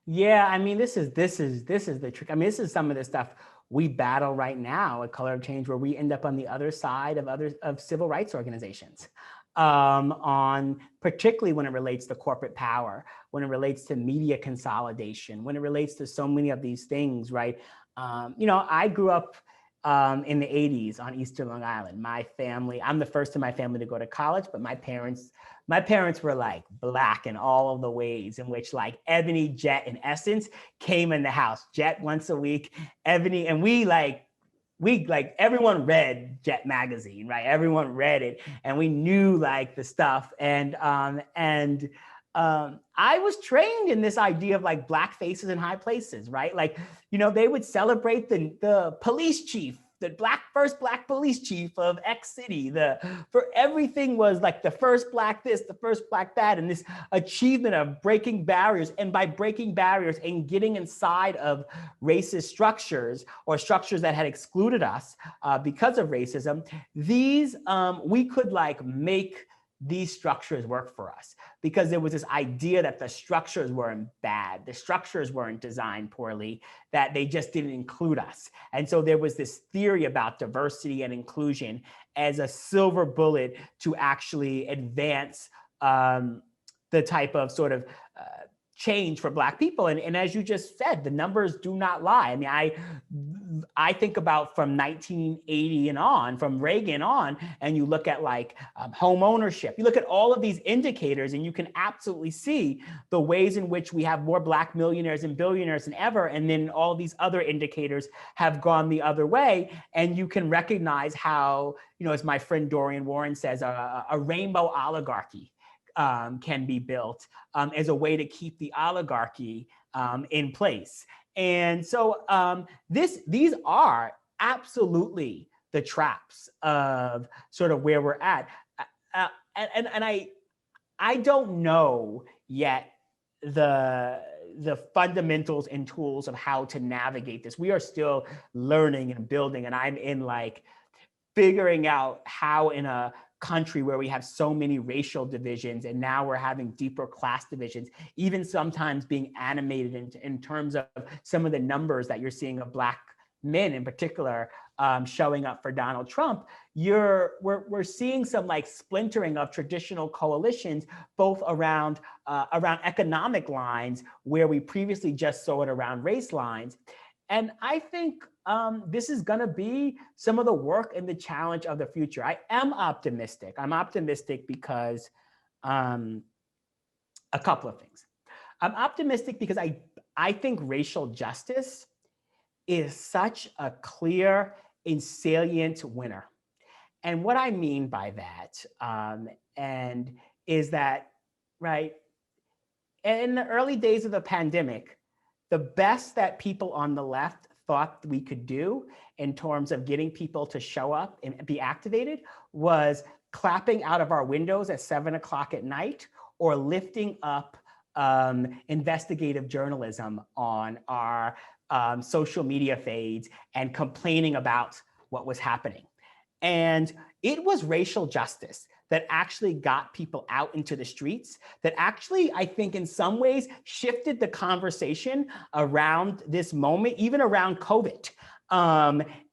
Yeah, I mean, this is the trick. I mean, this is some of the stuff we battle right now at Color of Change, where we end up on the other side of civil rights organizations, on particularly when it relates to corporate power, when it relates to media consolidation, when it relates to so many of these things, right? I grew up in the 80s on Eastern Long Island. My family, I'm the first in my family to go to college, but my parents were like Black in all of the ways in which like Ebony, Jet, and Essence came in the house. Jet once a week, Ebony, and we everyone read Jet magazine, right? Everyone read it, and we knew like the stuff. I was trained in this idea of like Black faces in high places, right? Like, they would celebrate the police chief, the first Black police chief of X city. For everything was like the first Black this, the first Black that, and this achievement of breaking barriers. And by breaking barriers and getting inside of racist structures or structures that had excluded us because of racism, we could like make these structures work for us, because there was this idea that the structures weren't bad, the structures weren't designed poorly, that they just didn't include us. And so there was this theory about diversity and inclusion as a silver bullet to actually advance the type of sort of change for Black people. And as you just said, the numbers do not lie. I mean, I think about from 1980 and on, from Reagan on, and you look at like home ownership, you look at all of these indicators, and you can absolutely see the ways in which we have more Black millionaires and billionaires than ever. And then all these other indicators have gone the other way. And you can recognize how, as my friend Dorian Warren says, a rainbow oligarchy can be built as a way to keep the oligarchy in place. And so these are absolutely the traps of sort of where we're at. And I don't know yet the fundamentals and tools of how to navigate this. We are still learning and building, and I'm in like figuring out how, in a country where we have so many racial divisions, and now we're having deeper class divisions, even sometimes being animated in terms of some of the numbers that you're seeing of Black men in particular showing up for Donald Trump, we're seeing some like splintering of traditional coalitions, both around economic lines, where we previously just saw it around race lines. And I think this is going to be some of the work and the challenge of the future. I am optimistic. I'm optimistic because a couple of things. I'm optimistic because I think racial justice is such a clear and salient winner. And what I mean by that and is that, right, in the early days of the pandemic, the best that people on the left thought we could do in terms of getting people to show up and be activated was clapping out of our windows at 7 o'clock at night, or lifting up investigative journalism on our social media feeds and complaining about what was happening. And it was racial justice that actually got people out into the streets, that actually, I think in some ways, shifted the conversation around this moment, even around COVID,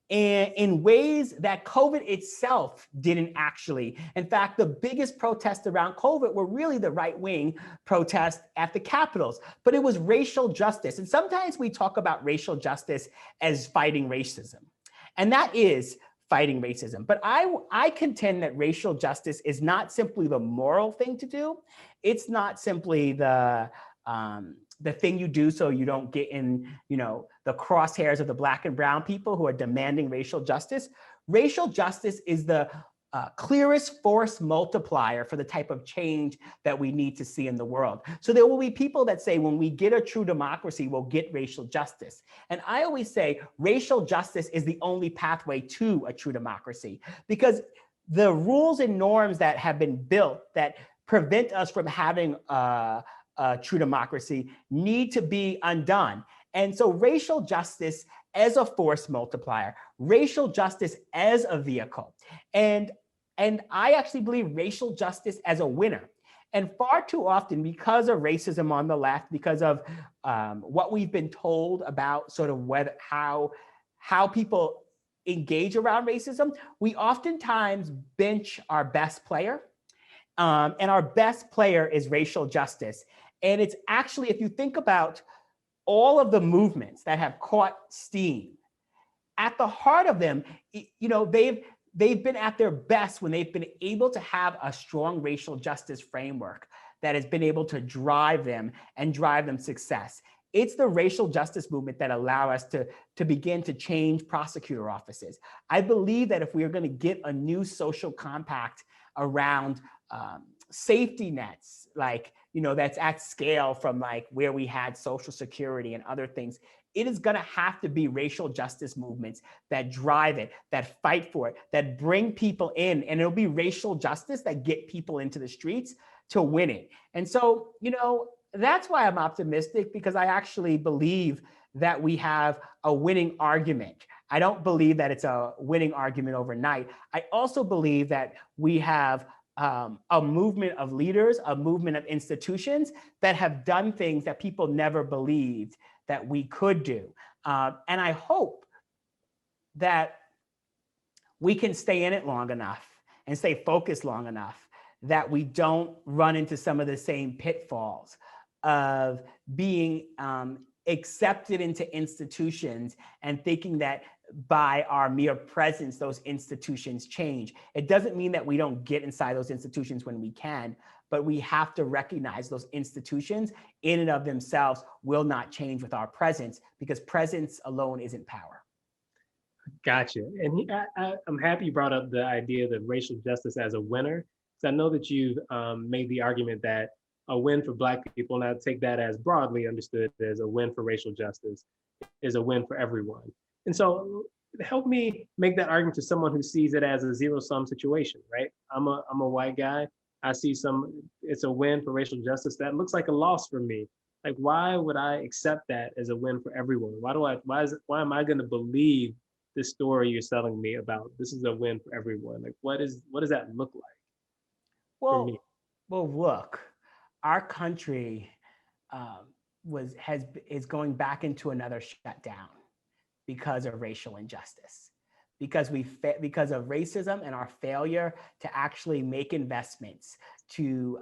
in ways that COVID itself didn't actually. In fact, the biggest protests around COVID were really the right-wing protests at the Capitals, but it was racial justice. And sometimes we talk about racial justice as fighting racism. And that is fighting racism. But I contend that racial justice is not simply the moral thing to do. It's not simply the thing you do so you don't get in, the crosshairs of the Black and brown people who are demanding racial justice. Racial justice is the clearest force multiplier for the type of change that we need to see in the world. So there will be people that say, when we get a true democracy, we'll get racial justice. And I always say racial justice is the only pathway to a true democracy, because the rules and norms that have been built that prevent us from having a true democracy need to be undone. And so racial justice as a force multiplier, racial justice as a vehicle, and I actually believe racial justice as a winner. And far too often, because of racism on the left, because of what we've been told about sort of how people engage around racism, we oftentimes bench our best player. And our best player is racial justice. And it's actually, if you think about all of the movements that have caught steam, at the heart of them, they've been at their best when they've been able to have a strong racial justice framework that has been able to drive them and drive them success. It's the racial justice movement that allow us to begin to change prosecutor offices. I believe that if we are going to get a new social compact around safety nets, that's at scale from where we had Social Security and other things, it is going to have to be racial justice movements that drive it, that fight for it, that bring people in, and it'll be racial justice that get people into the streets to win it. And so, that's why I'm optimistic, because I actually believe that we have a winning argument. I don't believe that it's a winning argument overnight. I also believe that we have a movement of leaders, a movement of institutions that have done things that people never believed that we could do. And I hope that we can stay in it long enough and stay focused long enough that we don't run into some of the same pitfalls of being accepted into institutions and thinking that by our mere presence, those institutions change. It doesn't mean that we don't get inside those institutions when we can, but we have to recognize those institutions in and of themselves will not change with our presence, because presence alone isn't power. Gotcha. And I'm happy you brought up the idea of racial justice as a winner, because I know that you've made the argument that a win for Black people, and I take that as broadly understood as a win for racial justice, is a win for everyone. And so help me make that argument to someone who sees it as a zero-sum situation, right? I'm a white guy. I see it's a win for racial justice. That looks like a loss for me. Why would I accept that as a win for everyone? Why am I going to believe this story you're selling me about this is a win for everyone? What does that look like for me? Well, look, our country is going back into another shutdown because of racial injustice, because of racism and our failure to actually make investments, to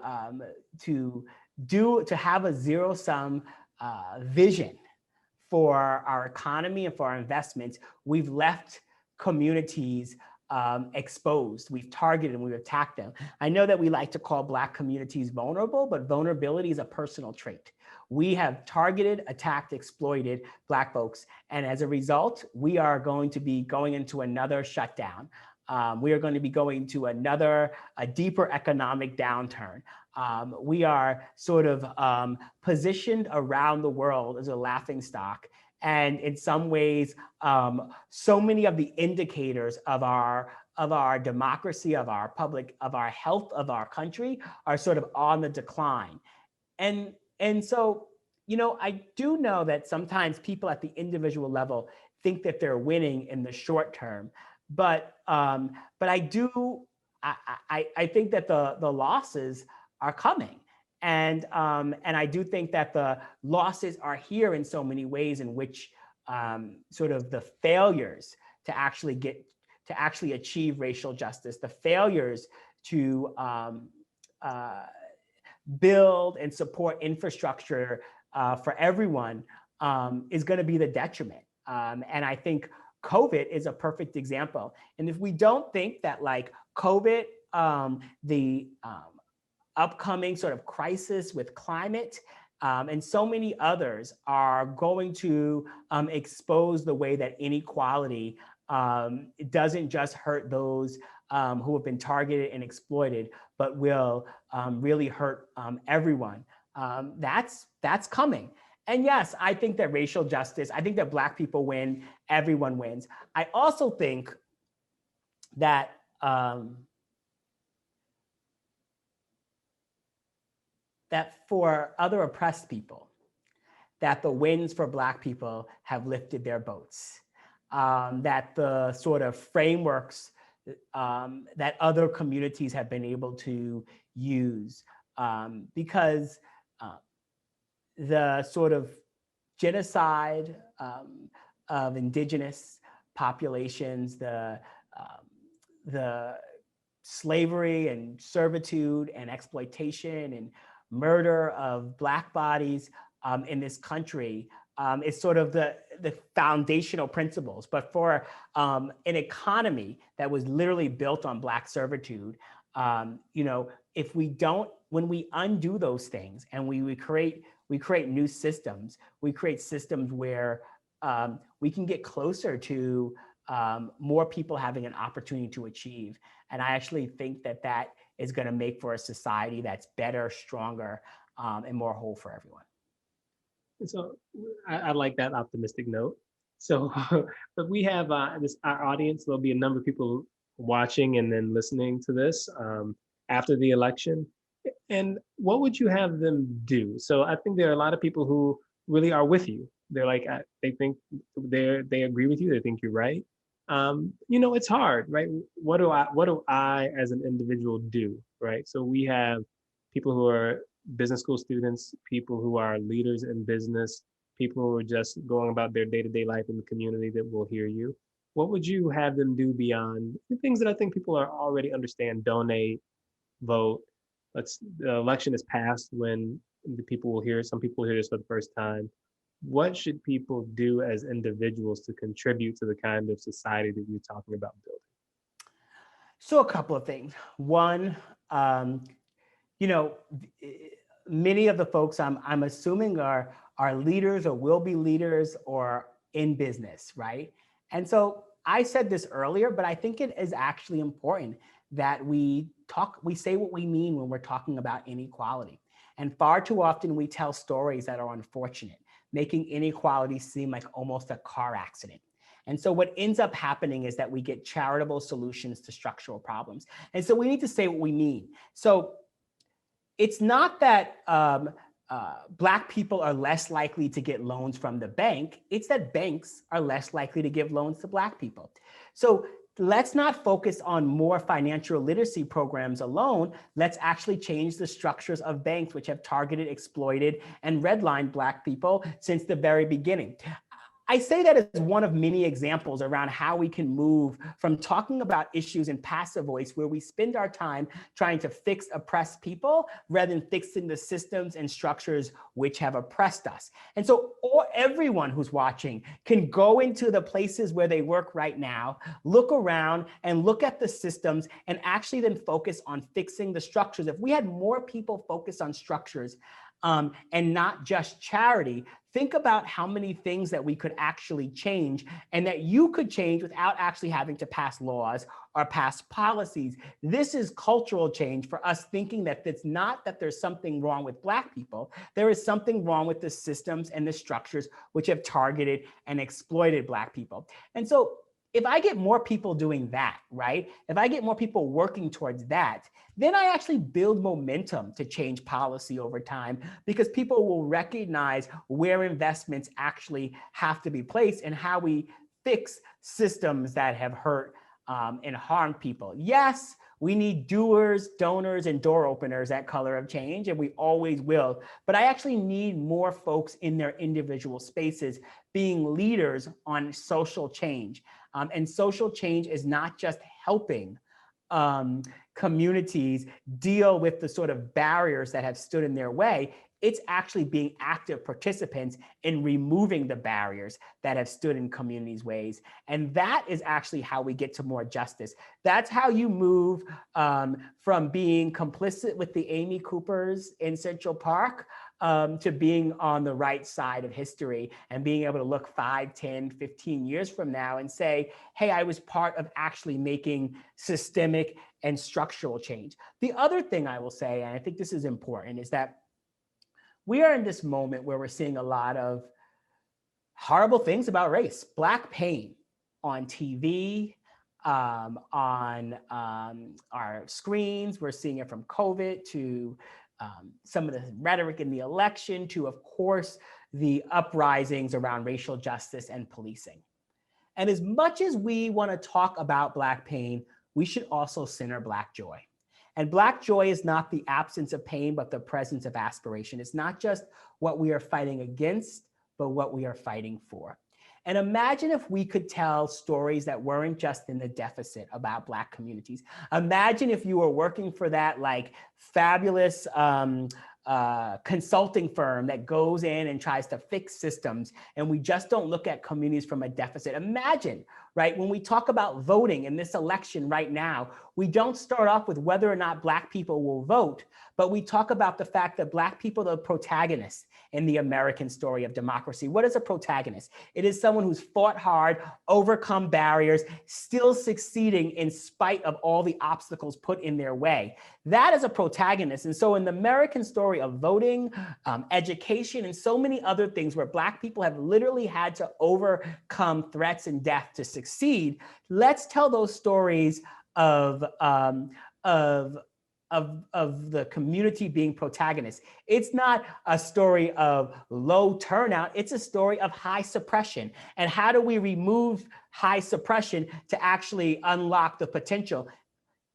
have a zero-sum vision for our economy and for our investments. We've left communities exposed. We've targeted and we've attacked them. I know that we like to call Black communities vulnerable, but vulnerability is a personal trait. We have targeted, attacked, exploited Black folks. And as a result, we are going to be going into another shutdown. We are going to be going to a deeper economic downturn. We are sort of positioned around the world as a laughingstock. And in some ways, so many of the indicators of our democracy, of our public, of our health of our country are sort of on the decline. And so, I do know that sometimes people at the individual level think that they're winning in the short term, but I think that the losses are coming. And I do think that the losses are here in so many ways in which sort of the failures to actually achieve racial justice, the failures to build and support infrastructure for everyone is going to be the detriment. And I think COVID is a perfect example. And if we don't think that like COVID, the upcoming sort of crisis with climate, and so many others are going to expose the way that inequality it doesn't just hurt those who have been targeted and exploited, but will really hurt everyone. That's coming. And yes, I think that racial justice, I think that Black people win, everyone wins. I also think that that for other oppressed people, that the wins for Black people have lifted their boats, that the sort of frameworks that other communities have been able to use, because the sort of genocide of indigenous populations, the slavery and servitude and exploitation and murder of Black bodies in this country is sort of the foundational principles. But for an economy that was literally built on Black servitude, if we don't, when we undo those things and we create new systems, we create systems where we can get closer to more people having an opportunity to achieve. And I actually think that that is going to make for a society that's better, stronger, and more whole for everyone. So I like that optimistic note. So, but we have our audience. There'll be a number of people watching and then listening to this after the election. And what would you have them do? So I think there are a lot of people who really are with you. They're like, they think they agree with you. They think you're right. It's hard, right? What do I as an individual do, right? So we have people who are business school students, people who are leaders in business, people who are just going about their day-to-day life in the community that will hear you. What would you have them do beyond the things that I think people are already understand? Donate, vote. The election is passed when the people will hear, some people hear this for the first time. What should people do as individuals to contribute to the kind of society that you're talking about building? So a couple of things. One, many of the folks I'm assuming are leaders or will be leaders or in business, right? And so I said this earlier, but I think it is actually important that we say what we mean when we're talking about inequality. And far too often we tell stories that are unfortunate, making inequality seem like almost a car accident. And so what ends up happening is that we get charitable solutions to structural problems. And so we need to say what we mean. So it's not that Black people are less likely to get loans from the bank. It's that banks are less likely to give loans to Black people. So let's not focus on more financial literacy programs alone. Let's actually change the structures of banks, which have targeted, exploited, and redlined Black people since the very beginning. I say that as one of many examples around how we can move from talking about issues in passive voice, where we spend our time trying to fix oppressed people rather than fixing the systems and structures which have oppressed us. And so everyone who's watching can go into the places where they work right now, look around and look at the systems and actually then focus on fixing the structures. If we had more people focus on structures, and not just charity, think about how many things that we could actually change and that you could change without actually having to pass laws or pass policies. This is cultural change for us thinking that it's not that there's something wrong with Black people. There is something wrong with the systems and the structures which have targeted and exploited Black people. And so if I get more people doing that, right? If I get more people working towards that, then I actually build momentum to change policy over time, because people will recognize where investments actually have to be placed and how we fix systems that have hurt and harmed people. Yes, we need doers, donors, and door openers at Color of Change, and we always will. But I actually need more folks in their individual spaces being leaders on social change. And social change is not just helping communities deal with the sort of barriers that have stood in their way. It's actually being active participants in removing the barriers that have stood in communities' ways. And that is actually how we get to more justice. That's how you move from being complicit with the Amy Coopers in Central Park to being on the right side of history and being able to look 5, 10, 15 years from now and say, hey, I was part of actually making systemic and structural change. The other thing I will say, and I think this is important, is that we are in this moment where we're seeing a lot of horrible things about race, Black pain on TV, on our screens. We're seeing it from COVID to some of the rhetoric in the election to, of course, the uprisings around racial justice and policing. And as much as we want to talk about Black pain, we should also center Black joy. And Black joy is not the absence of pain, but the presence of aspiration. It's not just what we are fighting against, but what we are fighting for. And imagine if we could tell stories that weren't just in the deficit about Black communities. Imagine if you were working for that like fabulous consulting firm that goes in and tries to fix systems, and we just don't look at communities from a deficit. Imagine, right, when we talk about voting in this election right now, we don't start off with whether or not Black people will vote, but we talk about the fact that Black people are the protagonists in the American story of democracy. What is a protagonist? It is someone who's fought hard, overcome barriers, still succeeding in spite of all the obstacles put in their way. That is a protagonist. And so in the American story of voting, education, and so many other things where Black people have literally had to overcome threats and death to succeed, let's tell those stories of the community being protagonists. It's not a story of low turnout, it's a story of high suppression. And how do we remove high suppression to actually unlock the potential?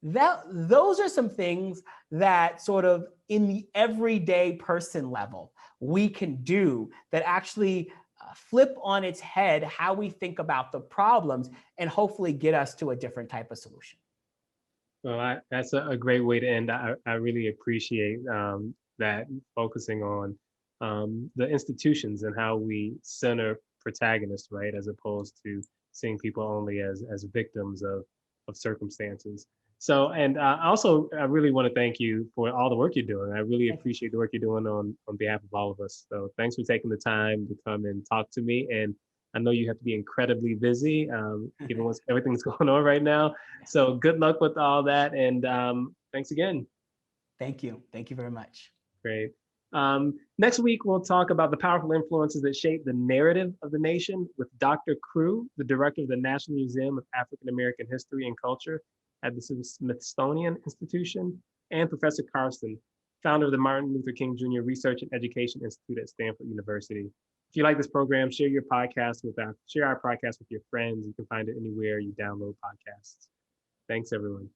Those are some things that sort of in the everyday person level we can do that actually flip on its head how we think about the problems and hopefully get us to a different type of solution. Well, that's a great way to end. I really appreciate that, focusing on the institutions and how we center protagonists, right, as opposed to seeing people only as victims of circumstances. So, and also, I really want to thank you for all the work you're doing. I really appreciate the work you're doing on behalf of all of us. So thanks for taking the time to come and talk to me. And I know you have to be incredibly busy, given everything that's going on right now. So good luck with all that. And thanks again. Thank you. Thank you very much. Great. Next week, we'll talk about the powerful influences that shape the narrative of the nation with Dr. Crew, the director of the National Museum of African American History and Culture at the Smithsonian Institution, and Professor Carson, founder of the Martin Luther King Jr. Research and Education Institute at Stanford University. If you like this program, share our podcast with your friends. You can find it anywhere you download podcasts. Thanks, everyone.